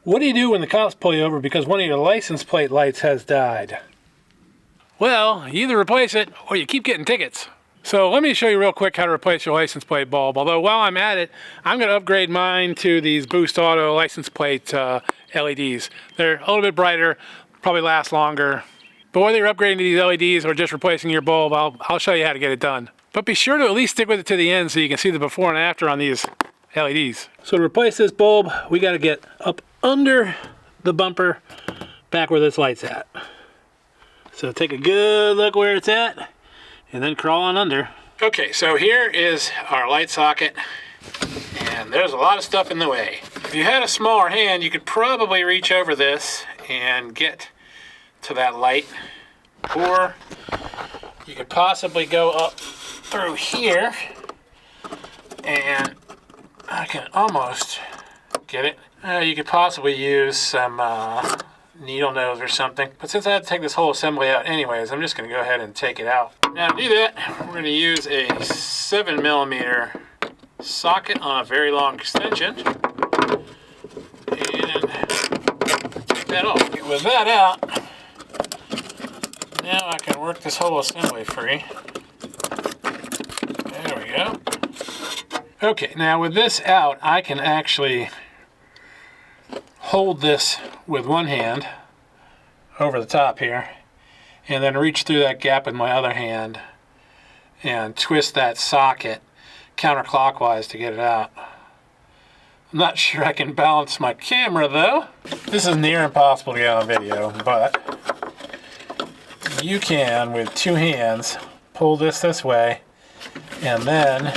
What do you do when the cops pull you over because one of your license plate lights has died? Well, you either replace it or you keep getting tickets. So let me show you real quick how to replace your license plate bulb. Although while I'm at it, I'm going to upgrade mine to these Boost Auto license plate LEDs. They're a little bit brighter, probably last longer. But whether you're upgrading to these LEDs or just replacing your bulb, I'll show you how to get it done. But be sure to at least stick with it to the end so you can see the before and after on these LEDs. So to replace this bulb, we got to get up under the bumper, back where this light's at. So take a good look where it's at, and then crawl on under. Okay, so here is our light socket, and there's a lot of stuff in the way. If you had a smaller hand, you could probably reach over this and get to that light, or you could possibly go up through here, and I can almost get it. You could possibly use some needle nose or something, but since I had to take this whole assembly out anyways, I'm just going to go ahead and take it out. Now to do that, we're going to use a 7mm socket on a very long extension, and take that off. With that out, now I can work this whole assembly free. There we go. Okay, now with this out, I can actually hold this with one hand over the top here, and then reach through that gap with my other hand and twist that socket counterclockwise to get it out. I'm not sure I can balance my camera though. This is near impossible to get on video, but you can, with two hands, pull this way and then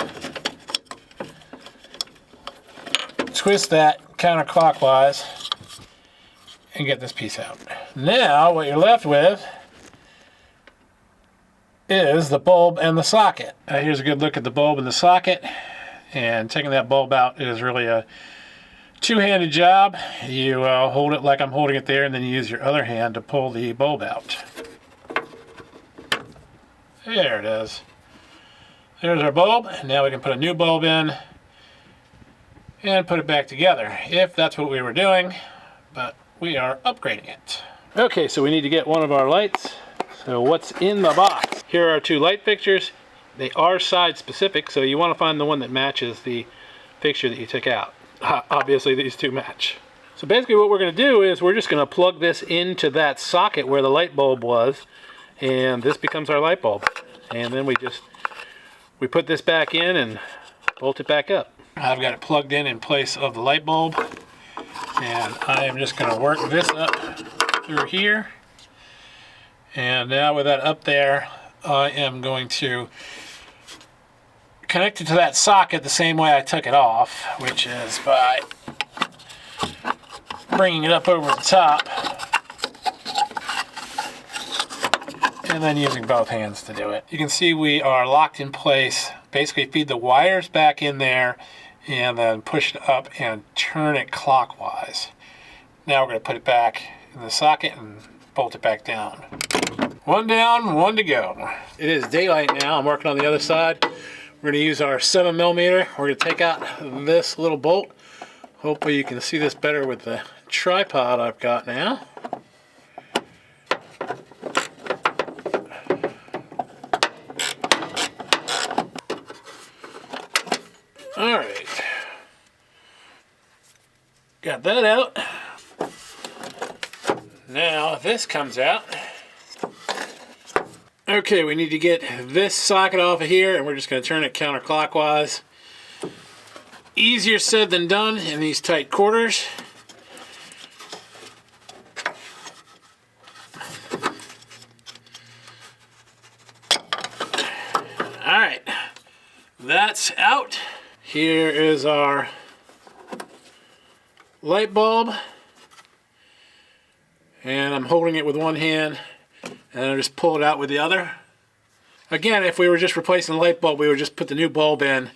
twist that counterclockwise and get this piece out. Now what you're left with is the bulb and the socket. Here's a good look at the bulb and the socket, and taking that bulb out is really a two-handed job. You hold it like I'm holding it there, and then you use your other hand to pull the bulb out. There it is. There's our bulb, and now we can put a new bulb in and put it back together, if that's what we were doing, but we are upgrading it. Okay, so we need to get one of our lights. So what's in the box? Here are two light fixtures. They are side specific, so you want to find the one that matches the fixture that you took out. Obviously these two match. So basically what we're going to do is we're just going to plug this into that socket where the light bulb was, and this becomes our light bulb. And then we put this back in and bolt it back up. I've got it plugged in place of the light bulb, and I am just going to work this up through here. And now with that up there, I am going to connect it to that socket the same way I took it off, which is by bringing it up over the top and then using both hands to do it. You can see we are locked in place. Basically feed the wires back in there and then push it up and turn it clockwise. Now we're going to put it back in the socket and bolt it back down. One down, one to go. It is daylight now. I'm working on the other side. We're going to use our 7mm. We're going to take out this little bolt. Hopefully you can see this better with the tripod I've got now. Alright. Got that out. Now this comes out. Okay, we need to get this socket off of here, and we're just going to turn it counterclockwise. Easier said than done in these tight quarters. Alright, that's out. Here is our light bulb, and I'm holding it with one hand and I just pull it out with the other. Again, if we were just replacing the light bulb, we would just put the new bulb in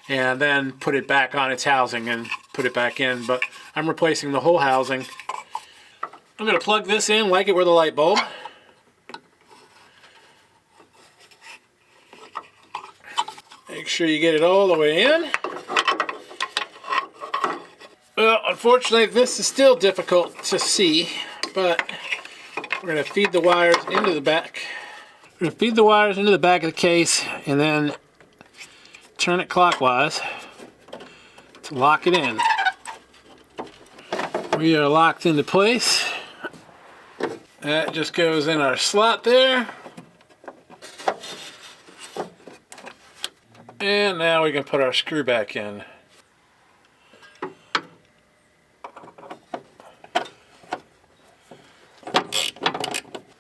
and then put it back on its housing and put it back in, but I'm replacing the whole housing. I'm going to plug this in like it were the light bulb. Make sure you get it all the way in. Well, unfortunately, this is still difficult to see, but we're going to feed the wires into the back. We're going to feed the wires into the back of the case and then turn it clockwise to lock it in. We are locked into place. That just goes in our slot there. And now we can put our screw back in.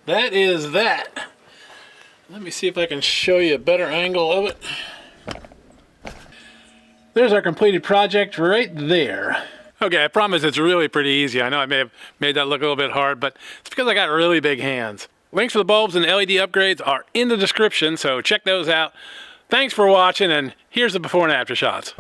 That is that. Let me see if I can show you a better angle of it. There's our completed project right there. Okay, I promise it's really pretty easy. I know I may have made that look a little bit hard, but it's because I got really big hands. Links for the bulbs and LED upgrades are in the description, so check those out. Thanks for watching, and here's the before and after shots.